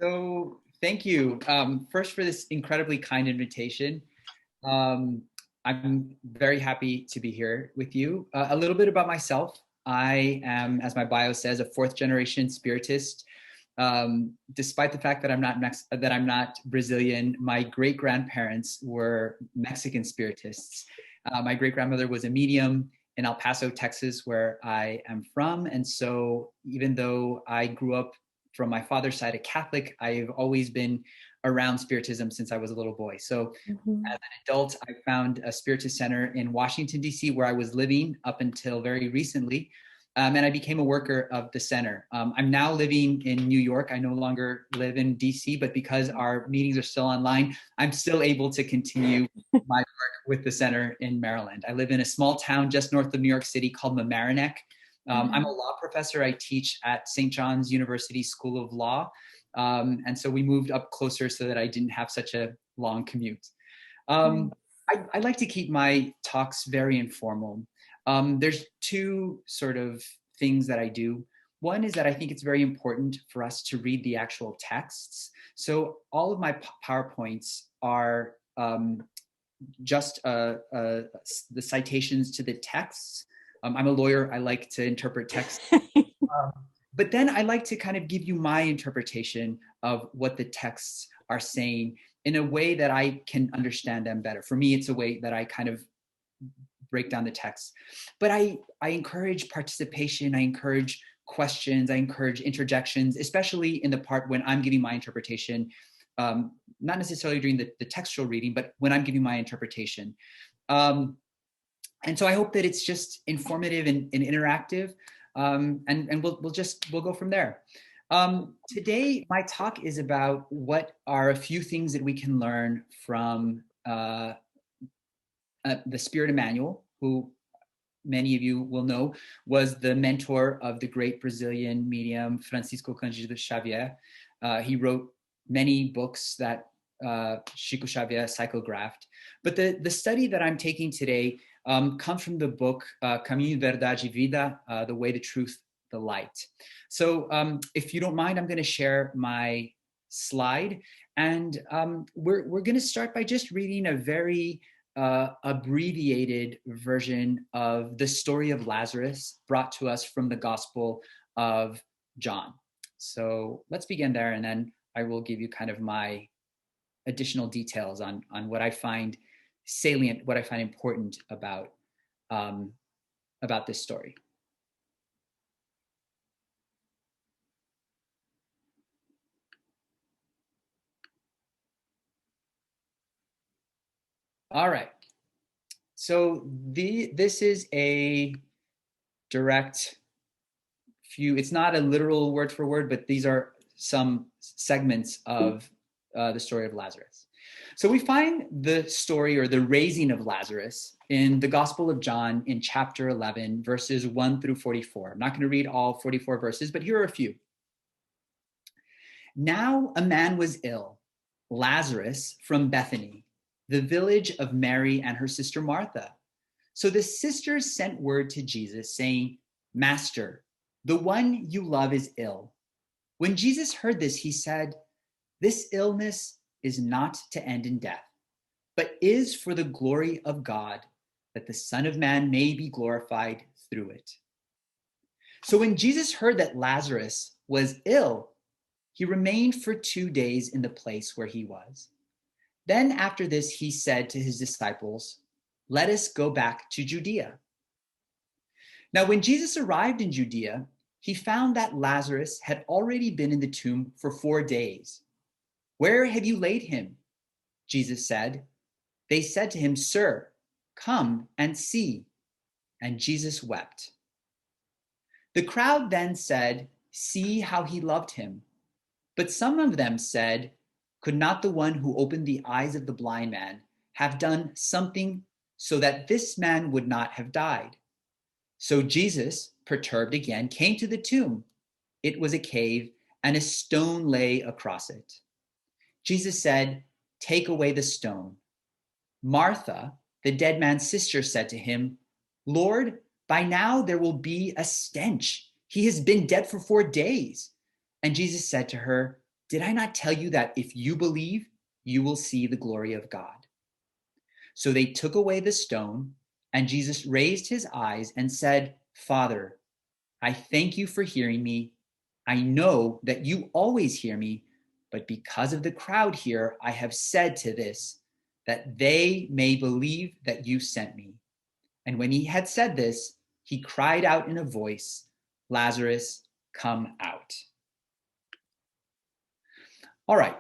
So thank you first for this incredibly kind invitation. Um, I'm very happy to be here with you. A little bit about myself. I am, as my bio says, a fourth generation Spiritist. Despite the fact that I'm not Brazilian, my great grandparents were Mexican Spiritists. My great grandmother was a medium in El Paso, Texas, where I am from, and so even though I grew up from my father's side a Catholic, I've always been around Spiritism since I was a little boy. So Mhm. as an adult, I found a Spiritist center in Washington, D.C., where I was living up until very recently. And I became a worker of the center. I'm now living in New York. I no longer live in DC, but because our meetings are still online, I'm still able to continue my work with the center in Maryland. I live in a small town just north of New York City called Mamaroneck. I'm a law professor. I teach at St. John's University School of Law. And so we moved up closer so that I didn't have such a long commute. I like to keep my talks very informal. There's two sort of things that I do. One is that I think it's very important for us to read the actual texts. So all of my PowerPoints are just the citations to the texts. I'm a lawyer. I like to interpret text. But then I like to kind of give you my interpretation of what the texts are saying in a way that I can understand them better. For me, it's a way that I kind of break down the text. But I encourage participation, I encourage questions, I encourage interjections, especially in the part when I'm giving my interpretation, not necessarily during the textual reading, but when I'm giving my interpretation. And so I hope that it's just informative and interactive, and we'll go from there. Today, my talk is about what are a few things that we can learn from the Spirit Emmanuel, who many of you will know was the mentor of the great Brazilian medium Francisco Cândido Xavier. He wrote many books that Chico Xavier psychographed. But the study that I'm taking today comes from the book Caminho, Verdade e Vida, The Way, the Truth, the Light. So if you don't mind, I'm going to share my slide. And we're going to start by just reading a very abbreviated version of the story of Lazarus brought to us from the Gospel of John. So let's begin there, and then I will give you kind of my additional details on what I find salient, what I find important about this story. All right. So this is a direct few, it's not a literal word for word, but these are some segments of the story of Lazarus. So we find the story or the raising of Lazarus in the Gospel of John in chapter 11, verses 1 through 44. I'm not going to read all 44 verses, but here are a few. Now a man was ill, Lazarus from Bethany, the village of Mary and her sister Martha. So the sisters sent word to Jesus saying, Master, the one you love is ill. When Jesus heard this, he said, This illness is not to end in death, but is for the glory of God, that the Son of Man may be glorified through it. So when Jesus heard that Lazarus was ill, he remained for 2 days in the place where he was. Then after this, he said to his disciples, Let us go back to Judea. Now, when Jesus arrived in Judea, he found that Lazarus had already been in the tomb for 4 days. Where have you laid him? Jesus said. They said to him, Sir, come and see. And Jesus wept. The crowd then said, See how he loved him. But some of them said, Could not the one who opened the eyes of the blind man have done something so that this man would not have died? So Jesus, perturbed again, came to the tomb. It was a cave, and a stone lay across it. Jesus said, Take away the stone. Martha, the dead man's sister, said to him, Lord, by now there will be a stench. He has been dead for 4 days. And Jesus said to her, Did I not tell you that if you believe, you will see the glory of God?" So they took away the stone, and Jesus raised his eyes and said, "Father, I thank you for hearing me. I know that you always hear me, but because of the crowd here, I have said to this, that they may believe that you sent me." And when he had said this, he cried out in a voice, "Lazarus, come out." All right,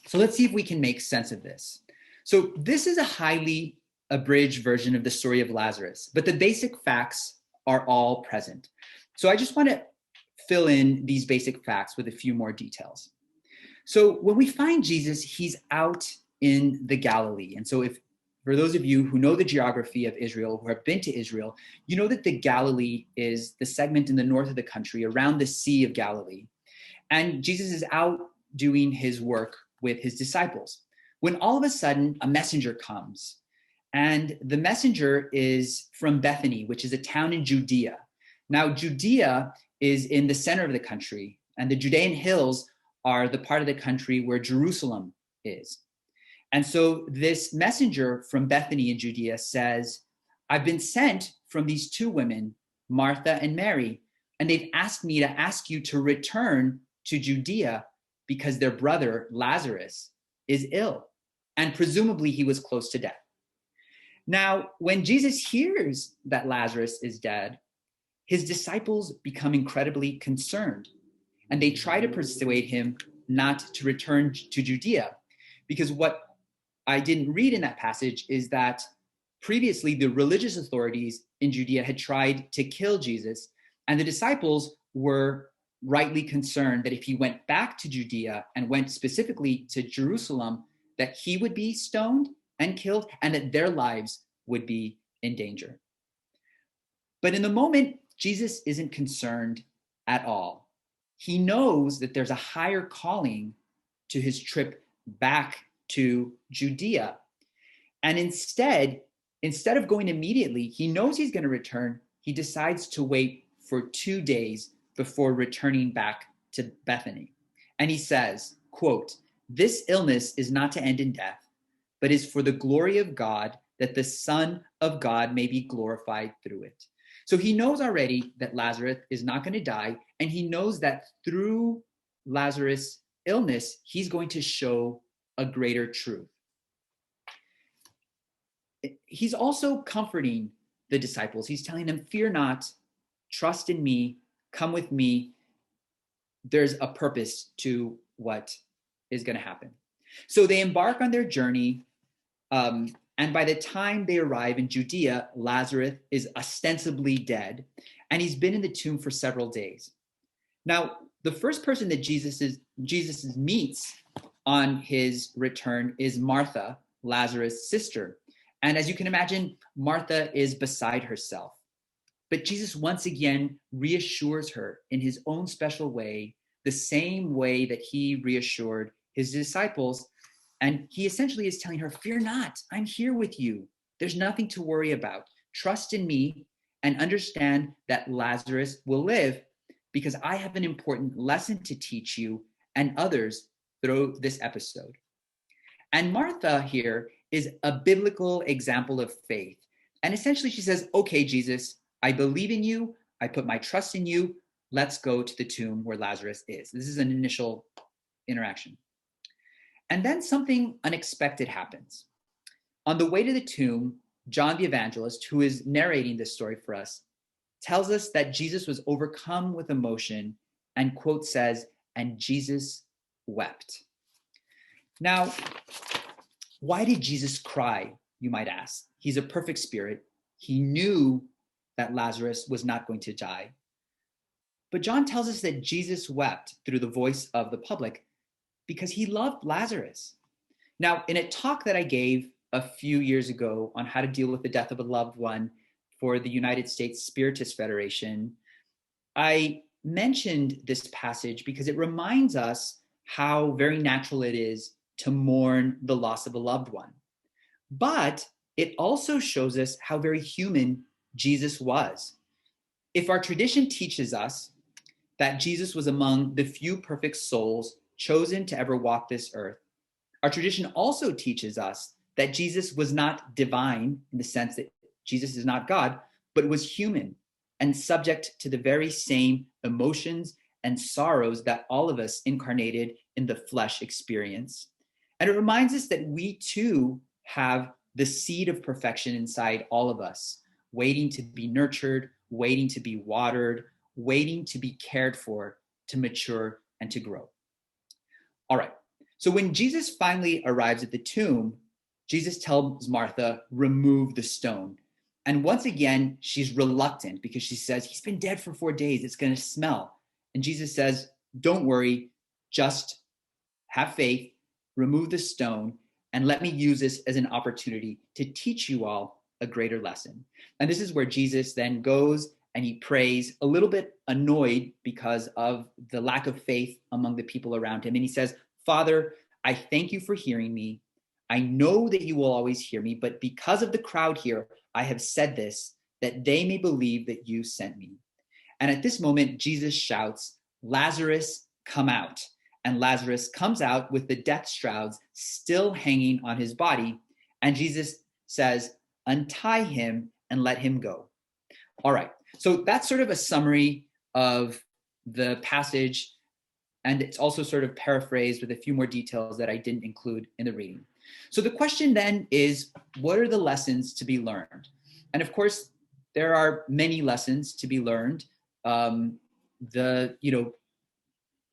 so let's see if we can make sense of this. So this is a highly abridged version of the story of Lazarus, but the basic facts are all present. So I just want to fill in these basic facts with a few more details. So when we find Jesus, he's out in the Galilee. And so if for those of you who know the geography of Israel, who have been to Israel, you know that the Galilee is the segment in the north of the country around the Sea of Galilee. And Jesus is out doing his work with his disciples, when all of a sudden a messenger comes. And the messenger is from Bethany, which is a town in Judea. Now, Judea is in the center of the country, and the Judean hills are the part of the country where Jerusalem is. And so this messenger from Bethany in Judea says, "I've been sent from these two women, Martha and Mary, and they've asked me to ask you to return to Judea because their brother Lazarus is ill, and presumably he was close to death." Now, when Jesus hears that Lazarus is dead, his disciples become incredibly concerned, and they try to persuade him not to return to Judea, because what I didn't read in that passage is that previously the religious authorities in Judea had tried to kill Jesus, and the disciples were rightly concerned that if he went back to Judea and went specifically to Jerusalem, that he would be stoned and killed, and that their lives would be in danger. But in the moment, Jesus isn't concerned at all. He knows that there's a higher calling to his trip back to Judea. And instead of going immediately, he knows he's going to return. He decides to wait for 2 days before returning back to Bethany. And he says, quote, "This illness is not to end in death, but is for the glory of God, that the Son of God may be glorified through it." So he knows already that Lazarus is not going to die, and he knows that through Lazarus' illness, he's going to show a greater truth. He's also comforting the disciples. He's telling them, "Fear not, trust in me, come with me. There's a purpose to what is going to happen." So they embark on their journey, and by the time they arrive in Judea, Lazarus is ostensibly dead, and he's been in the tomb for several days. Now, the first person that Jesus meets on his return is Martha, Lazarus' sister. And as you can imagine, Martha is beside herself. But Jesus once again reassures her in his own special way, the same way that he reassured his disciples. And he essentially is telling her, "Fear not, I'm here with you. There's nothing to worry about. Trust in me and understand that Lazarus will live, because I have an important lesson to teach you and others through this episode." And Martha here is a biblical example of faith. And essentially she says, "Okay, Jesus, I believe in you. I put my trust in you. Let's go to the tomb where Lazarus is." This is an initial interaction. And then something unexpected happens. On the way to the tomb, John the Evangelist, who is narrating this story for us, tells us that Jesus was overcome with emotion and, quote, says, "And Jesus wept." Now, why did Jesus cry, you might ask? He's a perfect spirit. He knew that Lazarus was not going to die. But John tells us that Jesus wept through the voice of the public because he loved Lazarus. Now, in a talk that I gave a few years ago on how to deal with the death of a loved one for the United States Spiritist Federation, I mentioned this passage because it reminds us how very natural it is to mourn the loss of a loved one. But it also shows us how very human Jesus was. If our tradition teaches us that Jesus was among the few perfect souls chosen to ever walk this earth. Our tradition also teaches us that Jesus was not divine in the sense that Jesus is not God, but was human and subject to the very same emotions and sorrows that all of us incarnated in the flesh experience. And it reminds us that we too have the seed of perfection inside all of us, waiting to be nurtured, waiting to be watered, waiting to be cared for, to mature and to grow. All right. So when Jesus finally arrives at the tomb, Jesus tells Martha, remove the stone. And once again, she's reluctant because she says, he's been dead for 4 days. It's going to smell. And Jesus says, don't worry, just have faith, remove the stone, and let me use this as an opportunity to teach you all a greater lesson. And this is where Jesus then goes and he prays, a little bit annoyed because of the lack of faith among the people around him. And he says, Father, I thank you for hearing me. I know that you will always hear me, but because of the crowd here, I have said this, that they may believe that you sent me. And at this moment, Jesus shouts, Lazarus, come out. And Lazarus comes out with the death shrouds still hanging on his body. And Jesus says, untie him and let him go. All right. So that's sort of a summary of the passage. And it's also sort of paraphrased with a few more details that I didn't include in the reading. So the question then is, what are the lessons to be learned? And of course, there are many lessons to be learned.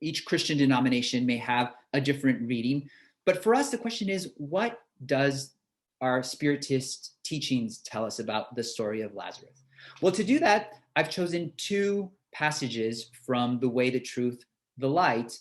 Each Christian denomination may have a different reading. But for us, the question is, what does our Spiritist teachings tell us about the story of Lazarus? Well, to do that, I've chosen 2 passages from The Way, the Truth, the Light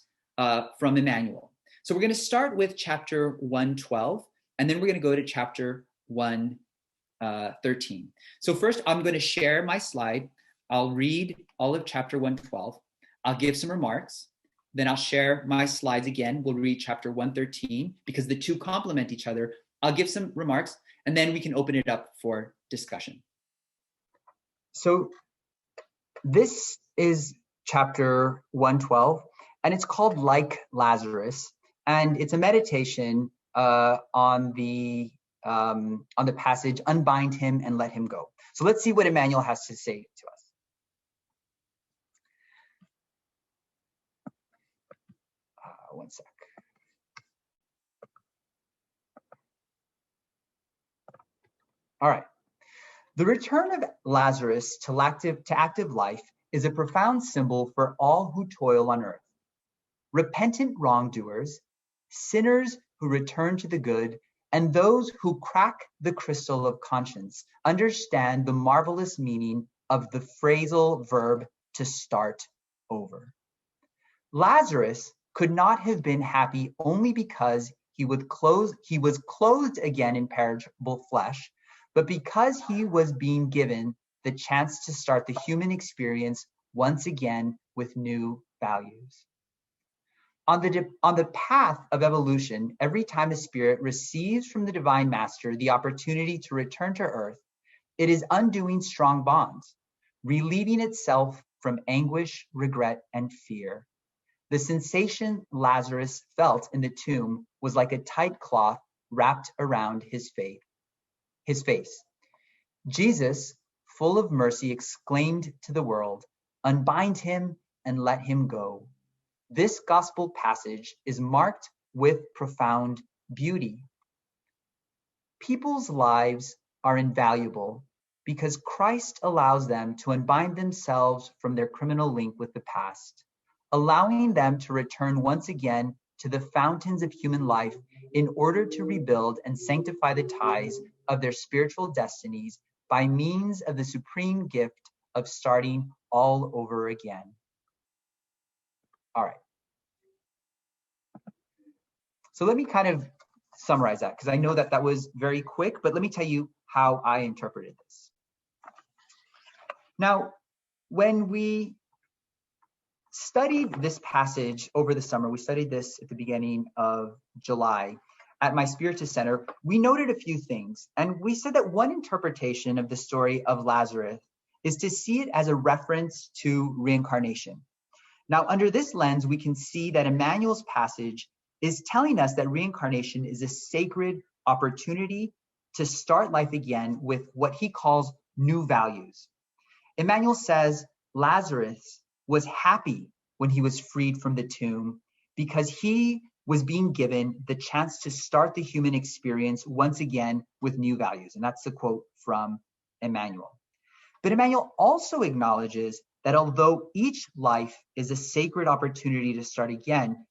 from Emmanuel. So we're going to start with chapter 112, and then we're going to go to chapter 113. So first, I'm going to share my slide. I'll read all of chapter 112. I'll give some remarks. Then I'll share my slides again. We'll read chapter 113 because the 2 complement each other. I'll give some remarks, and then we can open it up for discussion. So this is chapter 112, and it's called Like Lazarus, and it's a meditation on the passage, unbind him and let him go. So let's see what Emmanuel has to say to us. One sec. All right. The return of Lazarus to active life is a profound symbol for all who toil on earth. Repentant wrongdoers, sinners who return to the good, and those who crack the crystal of conscience understand the marvelous meaning of the phrasal verb to start over. Lazarus could not have been happy only because he was clothed again in perishable flesh, but because he was being given the chance to start the human experience once again with new values. On the path of evolution, every time a spirit receives from the divine master the opportunity to return to earth, it is undoing strong bonds, relieving itself from anguish, regret, and fear. The sensation Lazarus felt in the tomb was like a tight cloth wrapped around his face. Jesus, full of mercy, exclaimed to the world, unbind him and let him go. This gospel passage is marked with profound beauty. People's lives are invaluable because Christ allows them to unbind themselves from their criminal link with the past, allowing them to return once again to the fountains of human life in order to rebuild and sanctify the ties of their spiritual destinies by means of the supreme gift of starting all over again. All right. So let me kind of summarize that, because I know that was very quick, but let me tell you how I interpreted this. Now, when we studied this passage over the summer, we studied this at the beginning of July at my Spiritist Center, we noted a few things. And we said that one interpretation of the story of Lazarus is to see it as a reference to reincarnation. Now, under this lens, we can see that Emmanuel's passage is telling us that reincarnation is a sacred opportunity to start life again with what he calls new values. Emmanuel says Lazarus was happy when he was freed from the tomb because he was being given the chance to start the human experience once again with new values. And that's the quote from Emmanuel. But Emmanuel also acknowledges that although each life is a sacred opportunity to start again,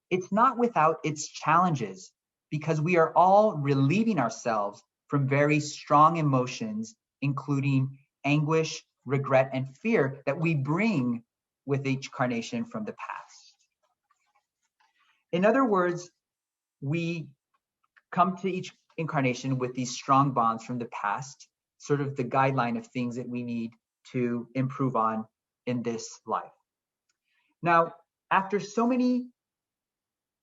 it's not without its challenges, because we are all relieving ourselves from very strong emotions, including anguish, regret, and fear that we bring with each incarnation from the past. In other words, we come to each incarnation with these strong bonds from the past, sort of the guideline of things that we need to improve on in this life. Now, after so many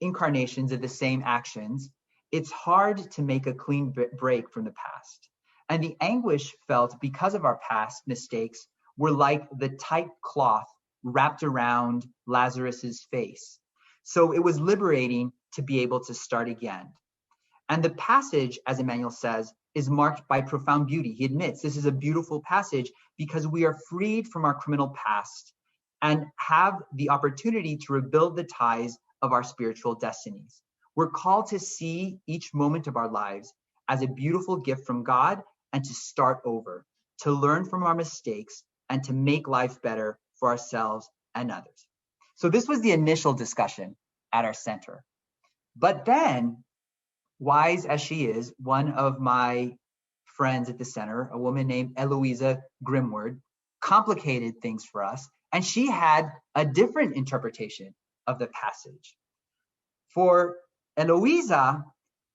incarnations of the same actions, it's hard to make a clean break from the past. And the anguish felt because of our past mistakes were like the tight cloth wrapped around Lazarus's face. So it was liberating to be able to start again. And the passage, as Emmanuel says, is marked by profound beauty. He admits this is a beautiful passage because we are freed from our criminal past and have the opportunity to rebuild the ties of our spiritual destinies. We're called to see each moment of our lives as a beautiful gift from God and to start over, to learn from our mistakes and to make life better for ourselves and others. So this was the initial discussion at our center. But then, wise as she is, one of my friends at the center, a woman named Eloisa Grimward, complicated things for us, and she had a different interpretation of the passage. For Eloisa,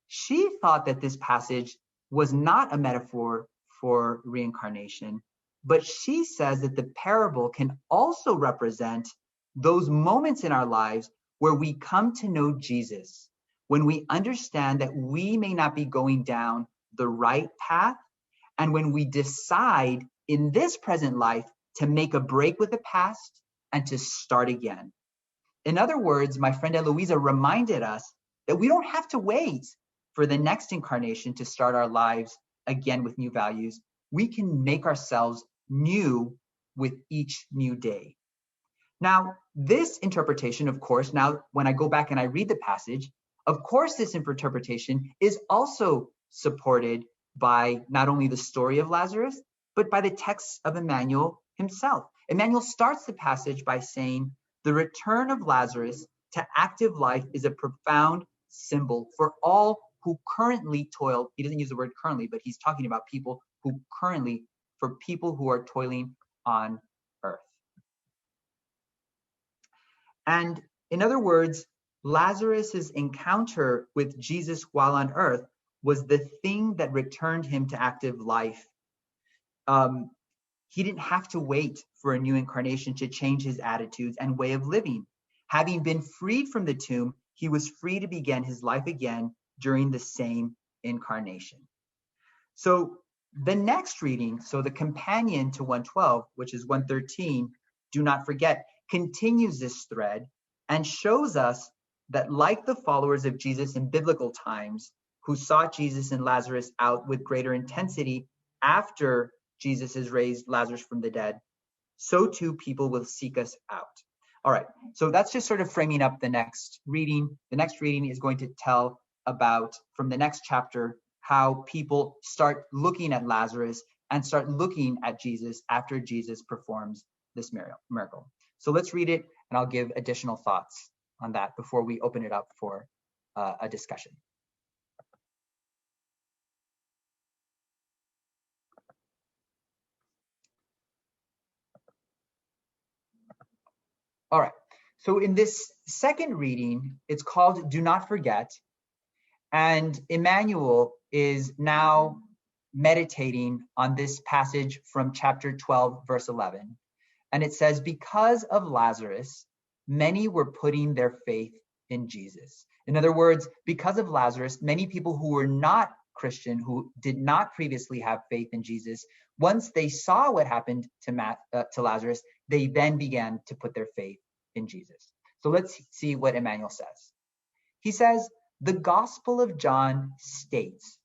she thought that this passage was not a metaphor for reincarnation, but she says that the parable can also represent those moments in our lives where we come to know Jesus, when we understand that we may not be going down the right path, and when we decide in this present life to make a break with the past and to start again. In other words, my friend Eloisa reminded us that we don't have to wait for the next incarnation to start our lives again with new values. We can make ourselves new with each new day. Now, this interpretation, of course, now when I go back and I read the passage, of course, this interpretation is also supported by not only the story of Lazarus, but by the text of Emmanuel himself. Emmanuel starts the passage by saying, the return of Lazarus to active life is a profound symbol for all who currently toil. He doesn't use the word currently, but he's talking about people who currently, for people who are toiling on earth. And in other words, Lazarus's encounter with Jesus while on earth was the thing that returned him to active life. He didn't have to wait for a new incarnation to change his attitudes and way of living. Having been freed from the tomb, he was free to begin his life again during the same incarnation. So the next reading, so the companion to 112, which is 113, do not forget, continues this thread and shows us that like the followers of Jesus in biblical times, who sought Jesus and Lazarus out with greater intensity after Jesus has raised Lazarus from the dead, so too people will seek us out. All right, so that's just sort of framing up the next reading. The next reading is going to tell about, from the next chapter, how people start looking at Lazarus and start looking at Jesus after Jesus performs this miracle. So let's read it, and I'll give additional thoughts on that before we open it up for a discussion. All right, so in this second reading, it's called Do Not Forget, and Emmanuel is now meditating on this passage from chapter 12, verse 11. And it says, because of Lazarus, many were putting their faith in Jesus. In other words, because of Lazarus, many people who were not Christian, who did not previously have faith in Jesus, once they saw what happened to Lazarus, they then began to put their faith in Jesus. So let's see what Emmanuel says. He says, the Gospel of John states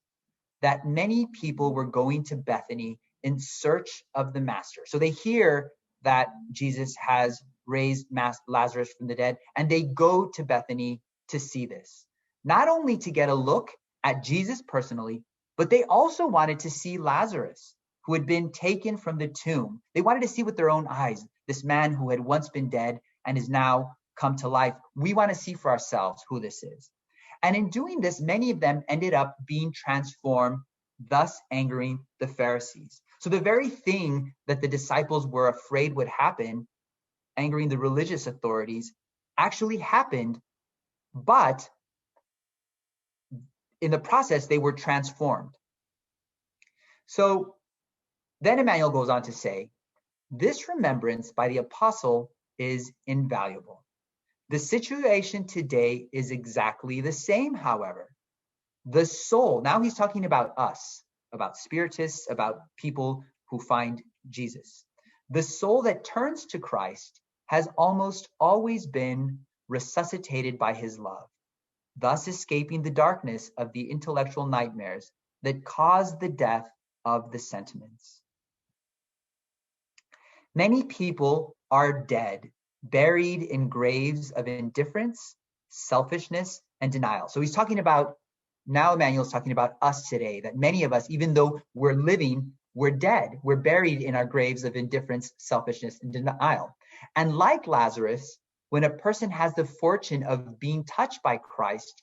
that many people were going to Bethany in search of the Master. So they hear that Jesus has raised Lazarus from the dead, and they go to Bethany to see this. Not only to get a look at Jesus personally, but they also wanted to see Lazarus, who had been taken from the tomb. They wanted to see with their own eyes this man who had once been dead and is now come to life. We want to see for ourselves who this is. And in doing this, many of them ended up being transformed, thus angering the Pharisees. So the very thing that the disciples were afraid would happen, angering the religious authorities, actually happened, but in the process, they were transformed. So then Emmanuel goes on to say, this remembrance by the apostle is invaluable. The situation today is exactly the same, however. The soul, now he's talking about us, about spiritists, about people who find Jesus. The soul that turns to Christ has almost always been resuscitated by his love, thus escaping the darkness of the intellectual nightmares that cause the death of the sentiments. Many people are dead, buried in graves of indifference, selfishness, and denial. So he's talking about, now Emmanuel's talking about us today, that many of us, even though we're living, we're dead. We're buried in our graves of indifference, selfishness, and denial. And like Lazarus, when a person has the fortune of being touched by Christ,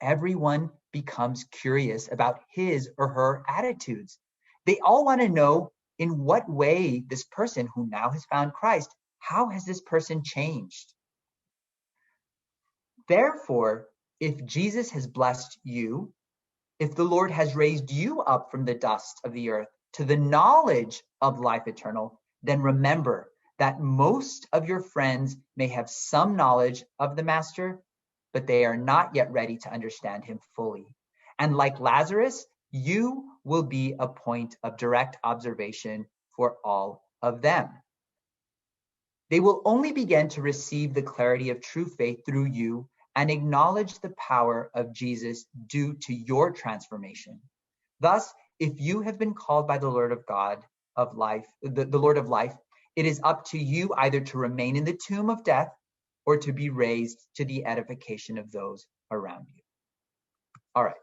everyone becomes curious about his or her attitudes. They all want to know in what way this person who now has found Christ, how has this person changed? Therefore, if Jesus has blessed you, if the Lord has raised you up from the dust of the earth to the knowledge of life eternal, then remember that most of your friends may have some knowledge of the Master, but they are not yet ready to understand him fully. And like Lazarus, you will be a point of direct observation for all of them. They will only begin to receive the clarity of true faith through you and acknowledge the power of Jesus due to your transformation. Thus, if you have been called by the Lord of God of life, the Lord of life, it is up to you either to remain in the tomb of death or to be raised to the edification of those around you. All right.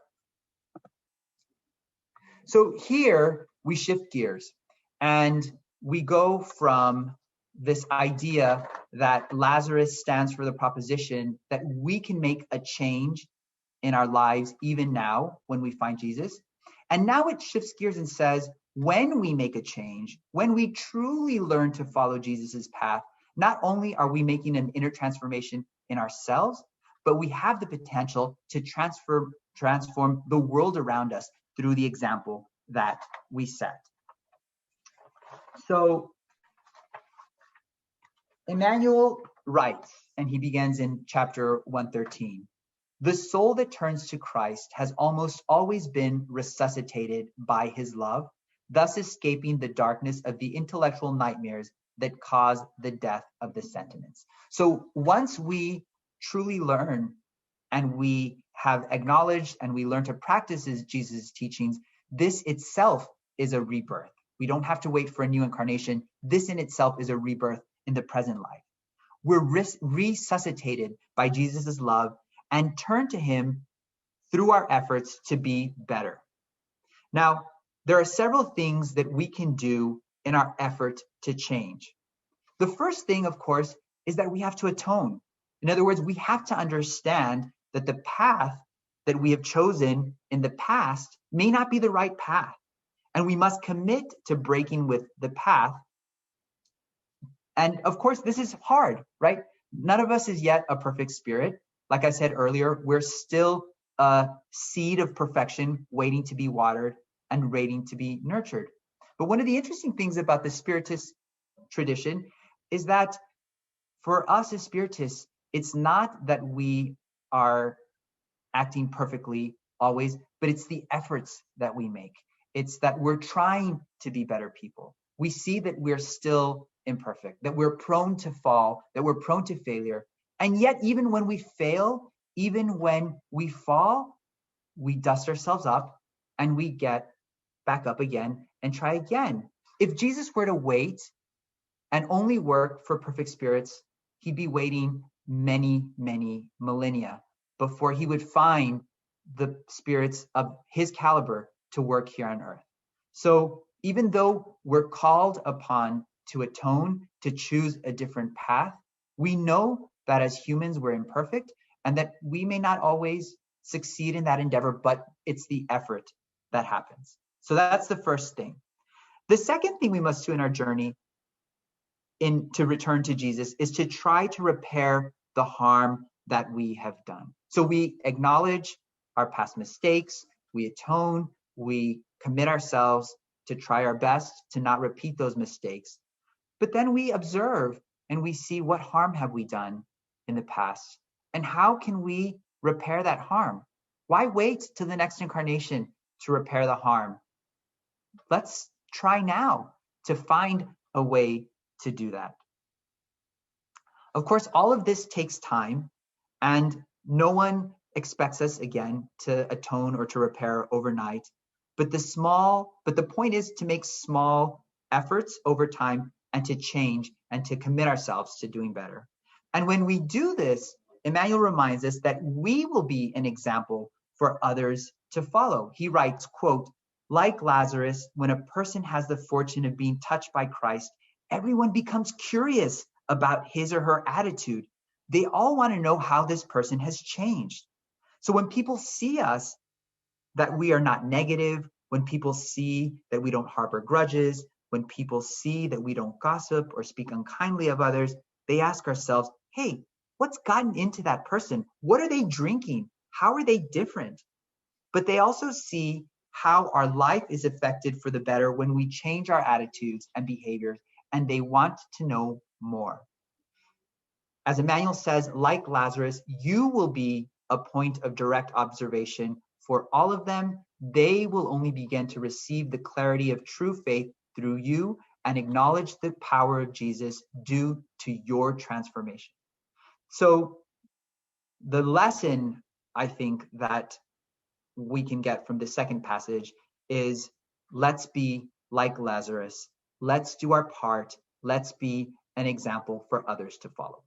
So here we shift gears and we go from this idea that Lazarus stands for the proposition that we can make a change in our lives even now when we find Jesus. And now it shifts gears and says, when we make a change, when we truly learn to follow Jesus's path, not only are we making an inner transformation in ourselves, but we have the potential to transform the world around us through the example that we set. So Emmanuel writes, and he begins in chapter 113. The soul that turns to Christ has almost always been resuscitated by his love, thus escaping the darkness of the intellectual nightmares that cause the death of the sentiments. So once we truly learn and we have acknowledged and we learn to practice Jesus' teachings, this itself is a rebirth. We don't have to wait for a new incarnation. This in itself is a rebirth in the present life. We're resuscitated by Jesus' love and turn to him through our efforts to be better. Now, there are several things that we can do in our effort to change. The first thing, of course, is that we have to atone. In other words, we have to understand that the path that we have chosen in the past may not be the right path. And we must commit to breaking with the path. And of course, this is hard, right? None of us is yet a perfect spirit. Like I said earlier, we're still a seed of perfection waiting to be watered and waiting to be nurtured. But one of the interesting things about the Spiritist tradition is that for us as Spiritists, it's not that we are acting perfectly always, but it's the efforts that we make. It's that we're trying to be better people. We see that we're still imperfect, that we're prone to fall, that we're prone to failure. And yet, even when we fail, even when we fall, we dust ourselves up and we get back up again and try again. If Jesus were to wait and only work for perfect spirits, he'd be waiting many, many millennia before he would find the spirits of his caliber to work here on earth. So even though we're called upon to atone, to choose a different path, we know that as humans we're imperfect and that we may not always succeed in that endeavor, but it's the effort that happens. So that's the first thing. The second thing we must do in our journey to return to Jesus is to try to repair the harm that we have done. So we acknowledge our past mistakes, we atone, we commit ourselves to try our best to not repeat those mistakes. But then we observe and we see what harm have we done in the past and how can we repair that harm? Why wait till the next incarnation to repair the harm? Let's try now to find a way to do that. Of course, all of this takes time, and no one expects us again to atone or to repair overnight. But the point is to make small efforts over time and to change and to commit ourselves to doing better. And when we do this, Emmanuel reminds us that we will be an example for others to follow. He writes, quote, "Like Lazarus, when a person has the fortune of being touched by Christ, everyone becomes curious about his or her attitude. They all want to know how this person has changed. So when people see us, that we are not negative, when people see that we don't harbor grudges, when people see that we don't gossip or speak unkindly of others, they ask ourselves, hey, what's gotten into that person? What are they drinking? How are they different? But they also see how our life is affected for the better when we change our attitudes and behaviors, and they want to know more. As Emmanuel says, like Lazarus, you will be a point of direct observation for all of them. They will only begin to receive the clarity of true faith through you and acknowledge the power of Jesus due to your transformation. So the lesson, I think, that we can get from the second passage is let's be like Lazarus. Let's do our part. Let's be an example for others to follow.